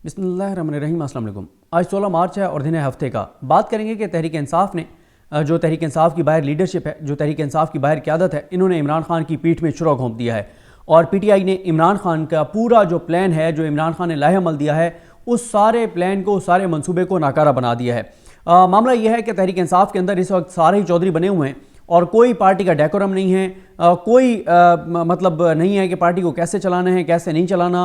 बिस्मिल्लाहिर्रहमानिर्रहीम। अस्सलाम वालेकुम। आज 16 मार्च है और दिन है हफ्ते का। बात करेंगे कि तहरीक इंसाफ ने जो तहरीक इंसाफ की बाहर लीडरशिप है, जो तहरीक इंसाफ की बाहर क़यादत है, इन्होंने इमरान खान की पीठ में छुरा घोंप दिया है और पीटीआई ने इमरान खान का पूरा जो प्लान है, जो इमरान खान ने लाहे अमल दिया है, उस सारे प्लान को, सारे मंसूबे को नाकारा बना दिया है। मामला यह है कि तहरीक इंसाफ के अंदर इस वक्त सारे ही चौधरी बने हुए हैं और कोई पार्टी का डेकोरम नहीं है, कोई मतलब नहीं है कि पार्टी को कैसे चलाना है, कैसे नहीं चलाना,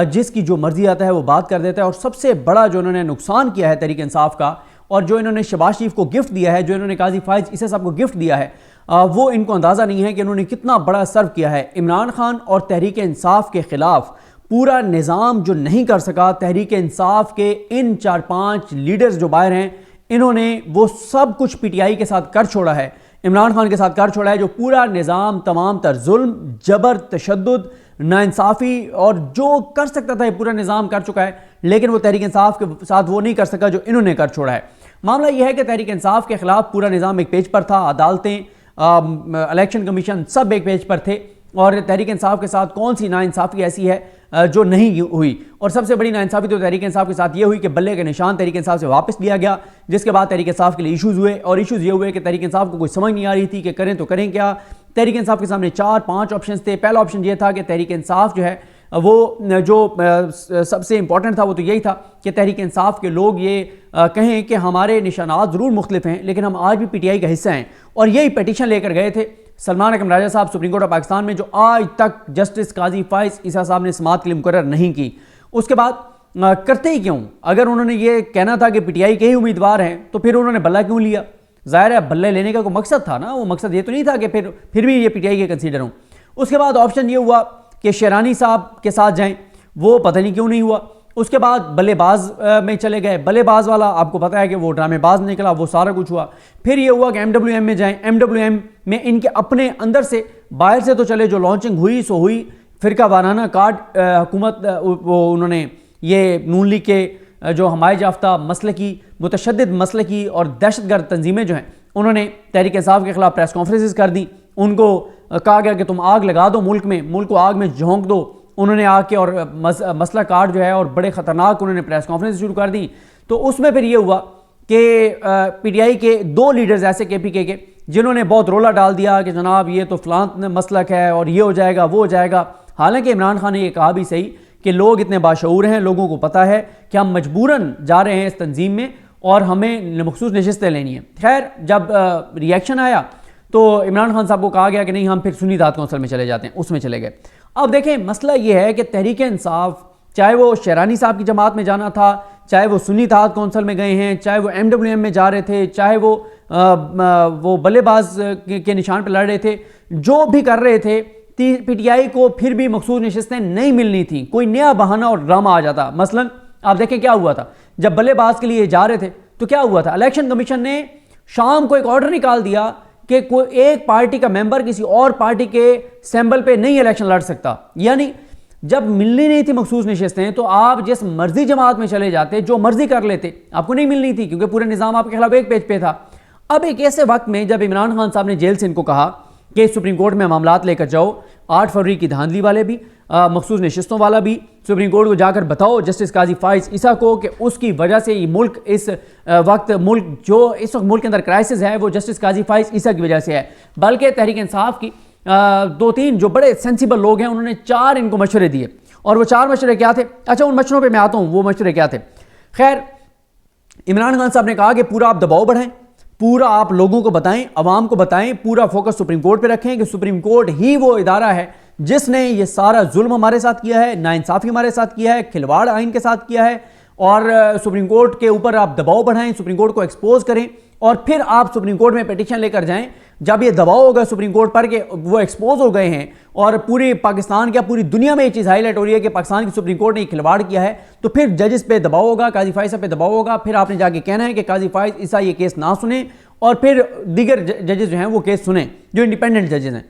जिसकी जो मर्जी आता है वो बात कर देता है। और सबसे बड़ा जो इन्होंने नुकसान किया है तहरीक इंसाफ का, और जो इन्होंने शहबाज शरीफ को गिफ्ट दिया है, जो इन्होंने काजी फाइज ईसा साहब को गिफ्ट दिया है, वो इनको अंदाज़ा नहीं है कि इन्होंने कितना बड़ा सर्व किया है। इमरान खान और तहरीक इंसाफ के खिलाफ पूरा निज़ाम जो नहीं कर सका, तहरीक इंसाफ के इन 4-5 लीडर्स जो बाहर हैं, इन्होंने वो सब कुछ पीटीआई के साथ कर छोड़ा है, इमरान खान के साथ कर छोड़ा है। जो पूरा निज़ाम तमाम तर जुल्म, जबर, तशद्दुद, नाइंसाफ़ी और जो कर सकता था ये पूरा निज़ाम कर चुका है, लेकिन वो तहरीक इंसाफ के साथ वो नहीं कर सका जो इन्होंने कर छोड़ा है। मामला यह है कि तहरीक इंसाफ के खिलाफ पूरा निज़ाम एक पेज पर था, अदालतें, इलेक्शन कमीशन सब एक पेज पर थे, और तहरीक इंसाफ के साथ कौन सी नाइंसाफ़ी ऐसी है जो नहीं हुई। और सबसे बड़ी नाइंसाफ़ी तो तहरीक इंसाफ के साथ ये हुई कि बल्ले का निशान तहरीक इंसाफ से वापस लिया गया, जिसके बाद तहरीक इंसाफ के लिए इशूज़ हुए, और इशूज़ ये हुए कि तहरीक इंसाफ को कोई समझ नहीं आ रही थी कि करें तो करें क्या। तहरीक इंसाफ के सामने 4-5 ऑप्शन थे। पहला ऑप्शन ये था कि तहरीक इंसाफ जो है वो जो सबसे इंपॉर्टेंट था वो तो यही था कि तहरीक इंसाफ के लोग ये कहें कि हमारे निशानात ज़रूर मुख्तलिफ हैं, लेकिन हम आज भी पीटीआई का हिस्सा हैं। और यही पटिशन लेकर गए थे सलमान अकरम राजा साहब सुप्रीम कोर्ट ऑफ पाकिस्तान में, जो आज तक जस्टिस काजी फाइज ईसा साहब ने समाअत के लिए मुकर्रर नहीं की। उसके बाद करते ही क्यों? अगर उन्होंने ये कहना था कि पीटीआई के ही उम्मीदवार हैं, तो फिर उन्होंने बल्ला क्यों लिया? ज़ाहिर है बल्ले लेने का कोई मकसद था ना, वो मकसद ये तो नहीं था कि फिर भी ये पीटीआई के कंसीडर हों। उसके बाद ऑप्शन ये हुआ कि शेरानी साहब के साथ जाएं, वो पता नहीं क्यों नहीं हुआ। उसके बाद बल्लेबाज में चले गए, बल्लेबाज वाला आपको पता है कि वो ड्रामेबाज निकला, वो सारा कुछ हुआ। फिर ये हुआ कि एमडब्ल्यूएम में जाएं, एमडब्ल्यूएम में इनके अपने अंदर से, बाहर से तो चले, जो लॉन्चिंग हुई सो हुई, फिरका वाराना कार्ड हुकूमत वो उन्होंने ये नून लीग के जो हमायत याफ्ता मसलकी, मुतशद्दिद मसलकी और दहशतगर्द तंजीमें जो हैं, उन्होंने तहरीक इंसाफ के खिलाफ प्रेस कॉन्फ्रेंसेस कर दी। उनको कहा गया कि तुम आग लगा दो मुल्क में, मुल्क को आग में झोंक दो। उन्होंने आके और मसला कार्ड जो है, और बड़े ख़तरनाक उन्होंने प्रेस कॉन्फ्रेंस शुरू कर दी। तो उसमें फिर ये हुआ कि पीटीआई के 2 लीडर्स ऐसे केपीके के, जिन्होंने बहुत रोला डाल दिया कि जनाब ये तो फलां मसलक है और ये हो जाएगा वो हो जाएगा। हालांकि इमरान खान ने यह कहा भी सही कि लोग इतने बाशऊर हैं, लोगों को पता है कि हम मजबूरन जा रहे हैं इस तंजीम में और हमें मखसूस नशिस्तें लेनी है। खैर, जब रिएक्शन आया तो इमरान खान साहब को कहा गया कि नहीं, हम फिर सुन्नी इत्तेहाद कौंसिल में चले जाते हैं, उसमें चले गए। अब देखें, मसला ये है कि तहरीक इंसाफ, चाहे वो शेरानी साहब की जमात में जाना था, चाहे वो सुन्नी इत्तेहाद कौंसिल में गए हैं, चाहे वो एमडब्ल्यूएम में जा रहे थे, चाहे वो बल्लेबाज के निशान पर लड़ रहे थे, जो भी कर रहे थे, पीटीआई को फिर भी मखसूस नशिस्तें नहीं मिलनी थी। कोई नया बहाना और ड्रामा आ जाता। मसलन आप देखें क्या हुआ था, जब बल्लेबाज के लिए जा रहे थे तो क्या हुआ था, इलेक्शन कमीशन ने शाम को एक ऑर्डर निकाल दिया कि कोई एक पार्टी का मेंबर किसी और पार्टी के सैंबल पे नहीं इलेक्शन लड़ सकता। यानी जब मिलनी नहीं थी मखसूस नशिस्तें, तो आप जिस मर्जी जमात में चले जाते, जो मर्जी कर लेते, आपको नहीं मिलनी थी, क्योंकि पूरा निज़ाम आपके खिलाफ एक पेज पे था। अब एक ऐसे वक्त में जब इमरान खान साहब ने जेल से इनको कहा कि सुप्रीम कोर्ट में मामलात लेकर जाओ, 8 फरवरी की धांधली वाले भी, मखसूस नशिस्तों वाला भी, सुप्रीम कोर्ट को जाकर बताओ जस्टिस काजी फाइज ईसा को कि उसकी वजह से ये मुल्क इस वक्त, मुल्क जो इस वक्त मुल्क के अंदर क्राइसिस है, वो जस्टिस काजी फाइज ईसा की वजह से है। बल्कि तहरीक इंसाफ की 2-3 जो बड़े सेंसिबल लोग हैं, उन्होंने 4 इनको मशवरे दिए। और वो 4 मशवरे क्या थे? अच्छा, उन मशवरों पर मैं आता हूँ, वो मशवरे क्या थे। खैर, इमरान खान साहब ने कहा कि पूरा आप दबाव बढ़ाएं, पूरा आप लोगों को बताएं, अवाम को बताएं, पूरा फोकस सुप्रीम कोर्ट पे रखें कि सुप्रीम कोर्ट ही वो इदारा है जिसने ये सारा जुल्म हमारे साथ किया है, नाइंसाफ़ी हमारे साथ किया है, खिलवाड़ आइन के साथ किया है। और सुप्रीम कोर्ट के ऊपर आप दबाव बढ़ाएं, सुप्रीम कोर्ट को एक्सपोज करें, और फिर आप सुप्रीम कोर्ट में पिटीशन लेकर जाएं। जब ये दबाव होगा सुप्रीम कोर्ट पर कि वो एक्सपोज हो गए हैं और पूरी पाकिस्तान क्या पूरी दुनिया में ये चीज़ हाईलाइट हो रही है कि पाकिस्तान की सुप्रीम कोर्ट ने खिलवाड़ किया है, तो फिर जजेस पे दबाव होगा, काजी फाइज पे दबाव होगा। फिर आपने जाके कहना है कि काजी फाइज ईसा ये केस ना सुने, और फिर दीगर जजेस जो हैं वो केस सुने, जो इंडिपेंडेंट जजेस हैं।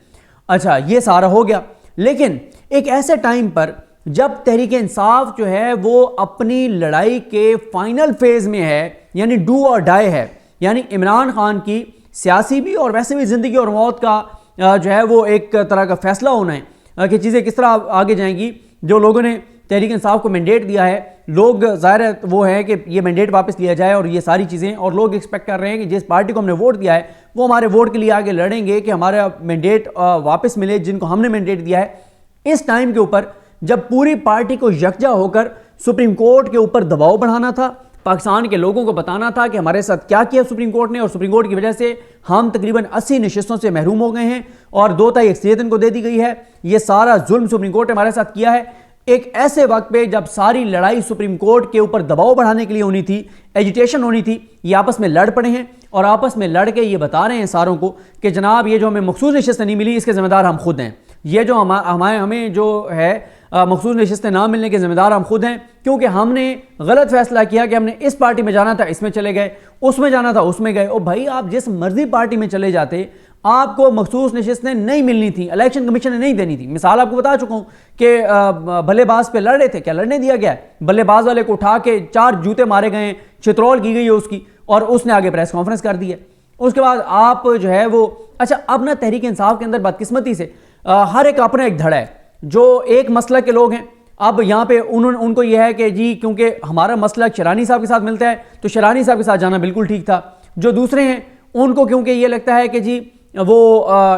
अच्छा, ये सारा हो गया। लेकिन एक ऐसे टाइम पर जब तहरीक इंसाफ जो है वो अपनी लड़ाई के फाइनल फेज में है, यानी डू और डाई है, यानी इमरान खान की सियासी भी और वैसे भी ज़िंदगी और मौत का जो है वो एक तरह का फैसला होना है कि चीज़ें किस तरह आगे जाएंगी। जो लोगों ने तहरीक इंसाफ को मैंडेट दिया है, लोग ज़ाहिर है वो है कि ये मैंडेट वापस लिया जाए और ये सारी चीज़ें, और लोग एक्सपेक्ट कर रहे हैं कि जिस पार्टी को हमने वोट दिया है वो हमारे वोट के लिए आगे लड़ेंगे कि हमारा मैंडेट वापस मिले, जिनको हमने मैंडेट दिया है। इस टाइम के ऊपर जब पूरी पार्टी को यकजा होकर सुप्रीम कोर्ट के ऊपर दबाव बढ़ाना था, पाकिस्तान के लोगों को बताना था कि हमारे साथ क्या किया सुप्रीम कोर्ट ने, और सुप्रीम कोर्ट की वजह से हम तकरीबन 80 नशिस्तों से महरूम हो गए हैं और 2/3 अक्सरियत इनको दे दी गई है। ये सारा जुल्म सुप्रीम कोर्ट ने हमारे साथ किया है। एक ऐसे वक्त पे जब सारी लड़ाई सुप्रीम कोर्ट के ऊपर दबाव बढ़ाने के लिए होनी थी, एजिटेशन होनी थी, ये आपस में लड़ पड़े हैं और आपस में लड़ के ये बता रहे हैं सारों को कि जनाब ये जो हमें मखसूस नशिस्तें नहीं मिली इसके जिम्मेदार हम खुद हैं। ये जो हमें जो है मखसूस नशिस्तें ना मिलने के जिम्मेदार हम खुद हैं, क्योंकि हमने गलत फैसला किया कि हमने इस पार्टी में जाना था इसमें चले गए, उसमें जाना था उसमें गए। और भाई आप जिस मर्जी पार्टी में चले जाते आपको मखसूस नशिस्तें नहीं मिलनी थी, इलेक्शन कमीशन ने नहीं देनी थी। मिसाल आपको बता चुका हूं कि बल्लेबाज पे लड़ रहे थे, क्या लड़ने दिया गया है? बल्लेबाज वाले को उठा के 4 जूते मारे गए, चित्रोल की गई है उसकी, और उसने आगे प्रेस कॉन्फ्रेंस कर दी है। उसके बाद आप जो है वो अच्छा, अब ना तहरीक इंसाफ के अंदर बदकिस्मती से हर एक अपना एक धड़ा है। जो एक मसलक के लोग हैं, अब यहाँ पे उनको यह है कि जी क्योंकि हमारा मसलक शरानी साहब के साथ मिलता है तो शरानी साहब के साथ जाना बिल्कुल ठीक था। जो दूसरे हैं उनको क्योंकि ये लगता है कि जी वो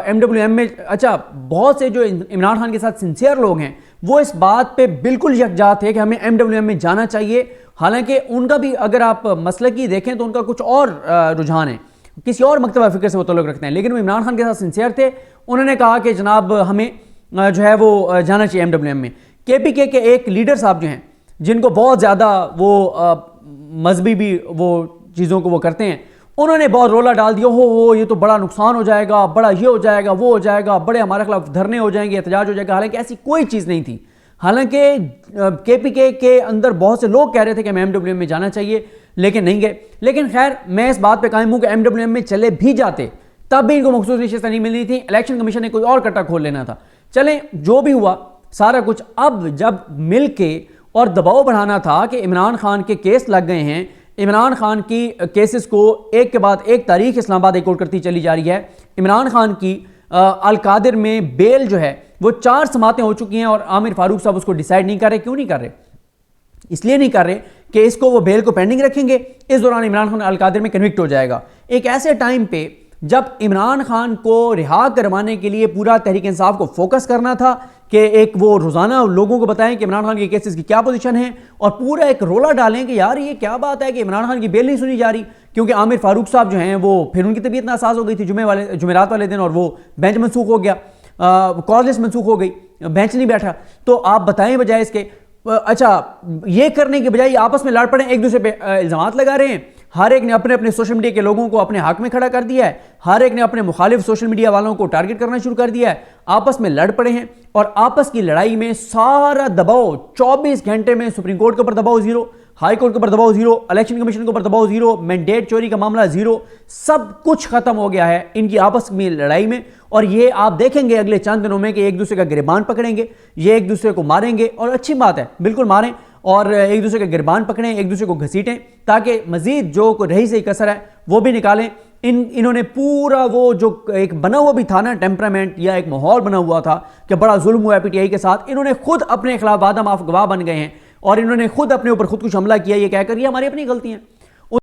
MWM में, अच्छा बहुत से जो इमरान खान के साथ सिंसियर लोग हैं वो इस बात पे बिल्कुल यकजा थे कि हमें MWM में जाना चाहिए। हालांकि उनका भी अगर आप मसलकी देखें तो उनका कुछ और रुझान है, किसी और मकतबा फ़िक्र से वो ताल्लुक़ रखते हैं, लेकिन वो इमरान खान के साथ सिंसियर थे। उन्होंने कहा कि जनाब हमें जो है वो जाना चाहिए MWM में। KPK के एक लीडर साहब जो हैं, जिनको बहुत ज़्यादा वो मजहबी भी वो चीज़ों को वो करते हैं, उन्होंने बहुत रोला डाल दिया, हो ये तो बड़ा नुकसान हो जाएगा, बड़ा ये हो जाएगा, वो हो जाएगा, बड़े हमारे खिलाफ धरने हो जाएंगे, एहतजाज हो जाएगा। हालांकि ऐसी कोई चीज़ नहीं थी। हालांकि KPK के अंदर बहुत से लोग कह रहे थे कि हमें MWM में जाना चाहिए, लेकिन नहीं गए। लेकिन खैर मैं इस बात पे कायम हूँ कि MWM में चले भी जाते तब भी इनको मखसूस नशिस्तें नहीं मिलनी थी, इलेक्शन कमीशन ने कोई और कट्टा खोल लेना था। चलें, जो भी हुआ सारा कुछ, अब जब मिल के और दबाव बढ़ाना था कि इमरान खान के केस लग गए हैं, इमरान खान की केसेस को एक के बाद एक तारीख इस्लामाबाद हाई कोर्ट करती चली जा रही है। इमरान खान की अल-कादिर में बेल जो है वो 4 समातें हो चुकी हैं और आमिर फारूक साहब उसको डिसाइड नहीं कर रहे। क्यों नहीं कर रहे? इसलिए नहीं कर रहे कि इसको वो बेल को पेंडिंग रखेंगे, इस दौरान इमरान खान अल-कादिर में कन्विक्ट हो जाएगा। एक ऐसे टाइम पे जब इमरान खान को रिहा करवाने के लिए पूरा तहरीक इंसाफ को फोकस करना था कि एक वो रोज़ाना लोगों को बताएं कि इमरान खान के केसेस की क्या पोजीशन है, और पूरा एक रोला डालें कि यार ये क्या बात है कि इमरान खान की बेल नहीं सुनी जा रही, क्योंकि आमिर फारूक साहब जो हैं वो फिर उनकी तबीयत नासाज हो गई थी जुमेरात वाले दिन, और वो बेंच मनसूख हो गया, कॉज लिस्ट मनसूख हो गई, बेंच नहीं बैठा। तो आप बताएं बजाय इसके, अच्छा ये करने के बजाय आपस में लड़ पड़े, एक दूसरे पे इल्ज़ामात लगा रहे हैं। हर एक ने अपने अपने सोशल मीडिया के लोगों को अपने हक में खड़ा कर दिया है, हर एक ने अपने मुखालिफ सोशल मीडिया वालों को टारगेट करना शुरू कर दिया है, आपस में लड़ पड़े हैं। और आपस की लड़ाई में सारा दबाव 24 घंटे में सुप्रीम कोर्ट के ऊपर दबाव 0, हाई कोर्ट के ऊपर दबाव 0, इलेक्शन कमीशन के ऊपर दबाव 0, मैंडेट चोरी का मामला 0, सब कुछ खत्म हो गया है इनकी आपस में लड़ाई में। और ये आप देखेंगे अगले चंद दिनों में कि एक दूसरे का गिरबान पकड़ेंगे, ये एक दूसरे को मारेंगे, और अच्छी बात है, बिल्कुल मारें और एक दूसरे का गिरबान पकड़ें, एक दूसरे को घसीटें, ताकि मजीद जो रही सही कसर है वो भी निकालें। इन्होंने पूरा वो जो एक बना हुआ भी था ना टेम्परामेंट या एक माहौल बना हुआ था कि बड़ा जुल्म हुआ है PTI के साथ, इन्होंने खुद अपने खिलाफ वादा माफ गवाह बन गए हैं और इन्होंने खुद अपने ऊपर खुद कुछ हमला किया, ये कहकर ये हमारी अपनी गलती है।